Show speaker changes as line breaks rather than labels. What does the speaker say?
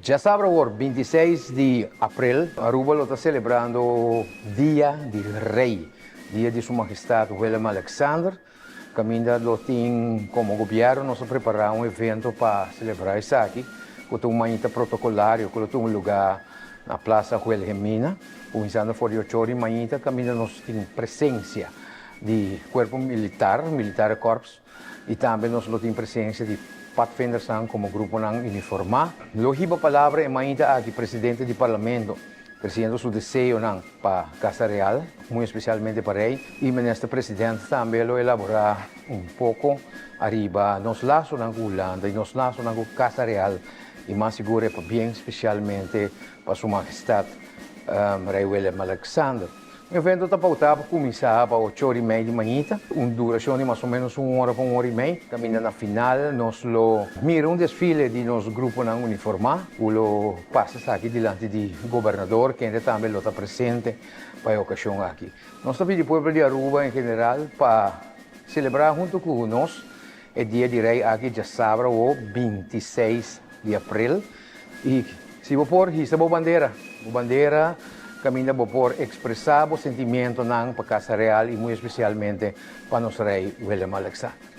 Já sabe, o 26 de abril, Aruba lo está celebrando Dia de Rei, Dia de Sua Majestade Willem Alexander. Caminda lo tem como governo, nós preparar um evento para celebrar isso aqui, com uma manhã protocolário, com um lugar na Praça Wilhelmina, começando por Yochori, manhã caminda nós tem presença de corpo militar, militar corps, e também nós temos presença de Pathfinders como grupo uniformado. Lo hiba palavra é ainda aqui presidente do parlamento, crescendo seu desejo para a Casa Real, muito especialmente para ele, e o ministro presidente também lo elaborar pouco arriba nos laços na Holanda e nos laços na Casa Real, e mais seguro bem especialmente para sua majestade Rei Willem Alexander. O evento está pautado para começar às 8h30 da manhã, uma duração de mais ou menos 1 hora para 1h30. Caminhando na final, nós miramos desfile de nosso grupo uniformado, que passa aqui diante do governador, que também está presente para a ocasião aqui. Nós também, o povo de Aruba em geral, para celebrar junto com nós, o Dia de Rei aqui já sábado, o 26 de abril. E se vou pôr, isso é a bandeira, caminha por expressar o sentimento para a Casa Real e muito especialmente para nosso rei Willem Alexander.